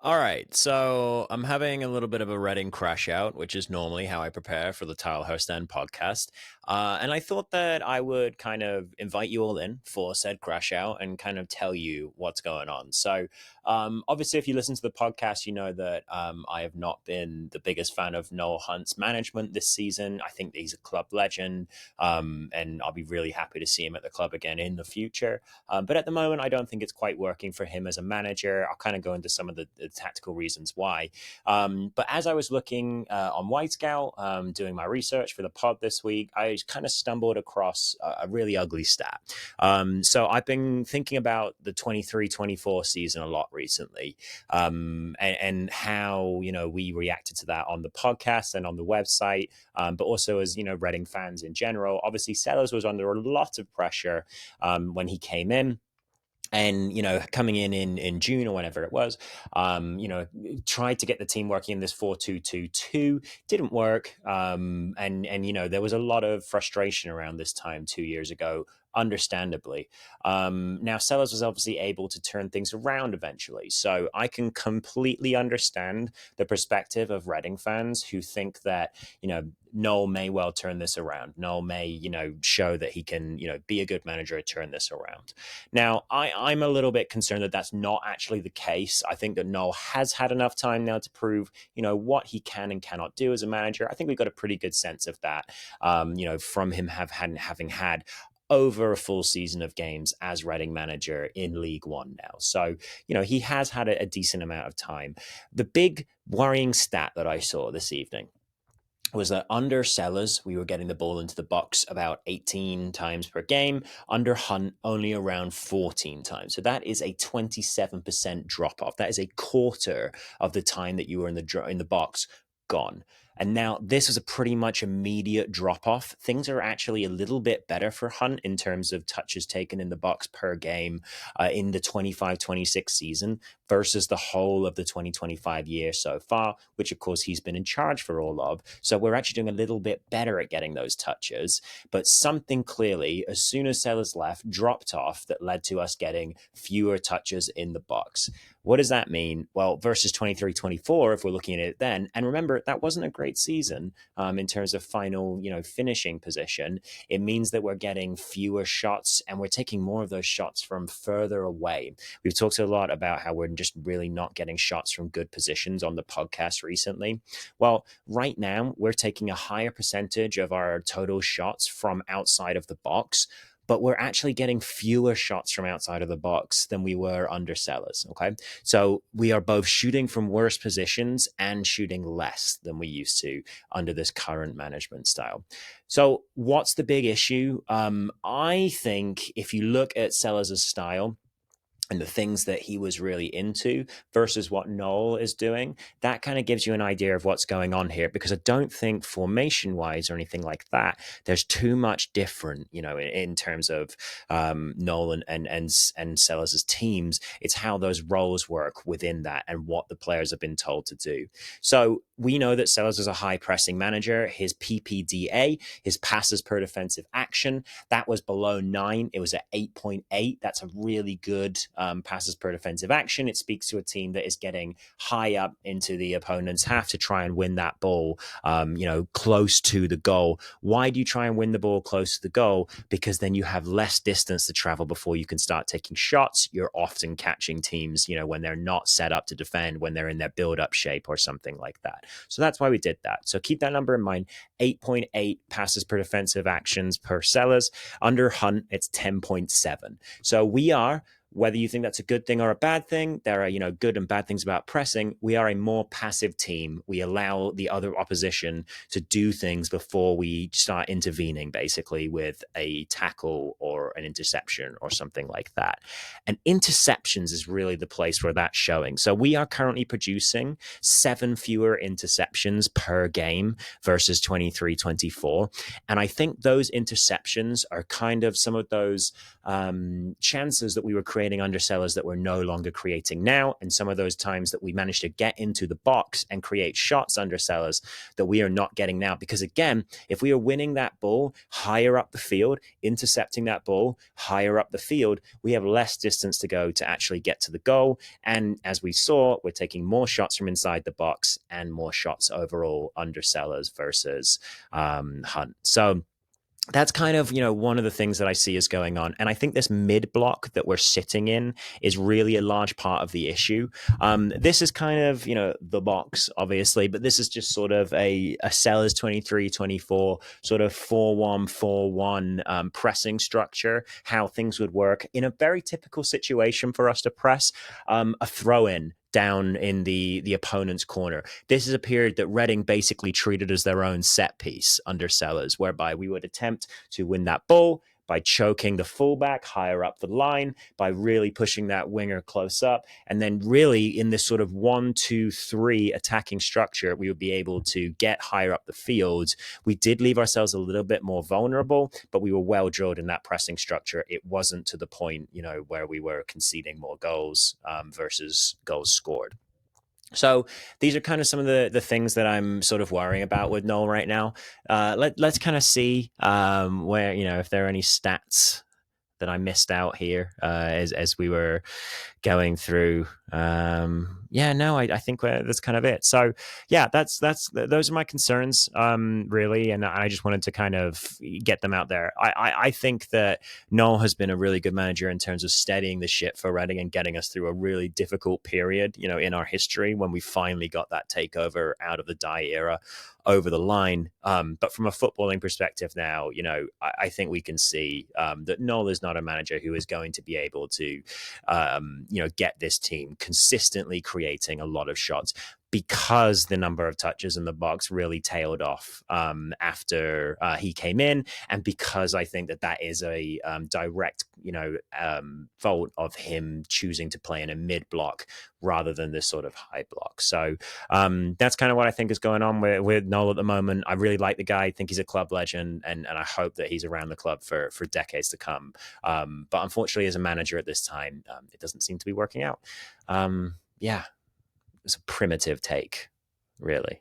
All right, so I'm having a little bit of a Reading crash out, which is normally how I prepare for the Tilehurst End podcast. And I thought that I would kind of invite you all in for said crash out and kind of tell you what's going on. So, obviously, if you listen to the podcast, you know that I have not been the biggest fan of Noel Hunt's management this season. I think that he's a club legend, and I'll be really happy to see him at the club again in the future. But at the moment, I don't think it's quite working for him as a manager. I'll kind of go into some of the tactical reasons why. But as I was looking on White Scout, doing my research for the pod this week, I kind of stumbled across a really ugly stat. So I've been thinking about the 23-24 season a lot recently, and how, we reacted to that on the podcast and on the website, but also as, Reading fans in general. Obviously, Sellers was under a lot of pressure when he came in, and coming in June or whenever it was, tried to get the team working in this 4-2-2-2. Didn't work, and there was a lot of frustration around this time 2 years ago, understandably. Now Sellers was obviously able to turn things around eventually, so I can completely understand the perspective of Reading fans who think that Noel may well turn this around. Noel may show that he can be a good manager and turn this around. Now, I'm a little bit concerned that that's not actually the case. I think that Noel has had enough time now to prove, what he can and cannot do as a manager. I think we've got a pretty good sense of that, from him having had over a full season of games as Reading manager in League One now. So, he has had a decent amount of time. The big worrying stat that I saw this evening was that under Sellers, we were getting the ball into the box about 18 times per game. Under Hunt, only around 14 times. So that is a 27% drop off. That is a quarter of the time that you were in the box gone. And now this was a pretty much immediate drop off. Things are actually a little bit better for Hunt in terms of touches taken in the box per game in the 25-26 season versus the whole of the 2025 year so far, which of course he's been in charge for all of. So we're actually doing a little bit better at getting those touches. But something clearly, as soon as Sellers left, dropped off that led to us getting fewer touches in the box. What does that mean? Well, versus 23-24, if we're looking at it then, and remember, that wasn't a great season in terms of final, finishing position. It means that we're getting fewer shots and we're taking more of those shots from further away. We've talked a lot about how we're just really not getting shots from good positions on the podcast recently. Well, right now, we're taking a higher percentage of our total shots from outside of the box, but we're actually getting fewer shots from outside of the box than we were under Sellers. Okay. So we are both shooting from worse positions and shooting less than we used to under this current management style. So what's the big issue? I think if you look at Sellers' style, and the things that he was really into versus what Noel is doing, that kind of gives you an idea of what's going on here. Because I don't think formation wise or anything like that, there's too much different, in terms of Noel and Sellers' teams. It's how those roles work within that and what the players have been told to do. So we know that Sellers is a high pressing manager. His PPDA, his passes per defensive action, that was below 9. It was at 8.8. That's a really good passes per defensive action. It speaks to a team that is getting high up into the opponent's half to try and win that ball, close to the goal. Why do you try and win the ball close to the goal? Because then you have less distance to travel before you can start taking shots. You're often catching teams, when they're not set up to defend, when they're in their build-up shape or something like that. So that's why we did that. So keep that number in mind. 8.8 passes per defensive actions per Sellers. Under Hunt, it's 10.7. So we are, whether you think that's a good thing or a bad thing, there are, good and bad things about pressing. We are a more passive team. We allow the other opposition to do things before we start intervening, basically, with a tackle or an interception or something like that. And interceptions is really the place where that's showing. So we are currently producing 7 fewer interceptions per game versus 23-24. And I think those interceptions are kind of some of those chances that we were creating undersellers that we're no longer creating now, and some of those times that we managed to get into the box and create shots undersellers that we are not getting now. Because again, if we are winning that ball higher up the field, intercepting that ball higher up the field, we have less distance to go to actually get to the goal. And as we saw, we're taking more shots from inside the box and more shots overall undersellers versus Hunt. So that's kind of, one of the things that I see is going on. And I think this mid block that we're sitting in is really a large part of the issue. This is kind of, the box, obviously, but this is just sort of a sellers 23-24 sort of 4-1-4-1 pressing structure, how things would work in a very typical situation for us to press a throw in down in the opponent's corner. This is a period that Reading basically treated as their own set piece under Sellers, whereby we would attempt to win that ball by choking the fullback higher up the line, by really pushing that winger close up. And then really in this sort of 1-2-3 attacking structure, we would be able to get higher up the field. We did leave ourselves a little bit more vulnerable, but we were well drilled in that pressing structure. It wasn't to the point, where we were conceding more goals versus goals scored. So these are kind of some of the things that I'm sort of worrying about with Noel right now. Let's kind of see where, if there are any stats that I missed out here as we were going through. I think that's kind of it. So yeah, those are my concerns, really, and I just wanted to kind of get them out there. I think that Noel has been a really good manager in terms of steadying the ship for Reading and getting us through a really difficult period, in our history when we finally got that takeover out of the Dye era over the line. But from a footballing perspective now, I think we can see that Noel is not a manager who is going to be able to, get this team consistently creating a lot of shots, because the number of touches in the box really tailed off after he came in, and because I think that is a direct, fault of him choosing to play in a mid block rather than this sort of high block. So that's kind of what I think is going on with Noel at the moment. I really like the guy. I think he's a club legend, and I hope that he's around the club for decades to come. But unfortunately, as a manager at this time, it doesn't seem to be working out. It's a primitive take, really.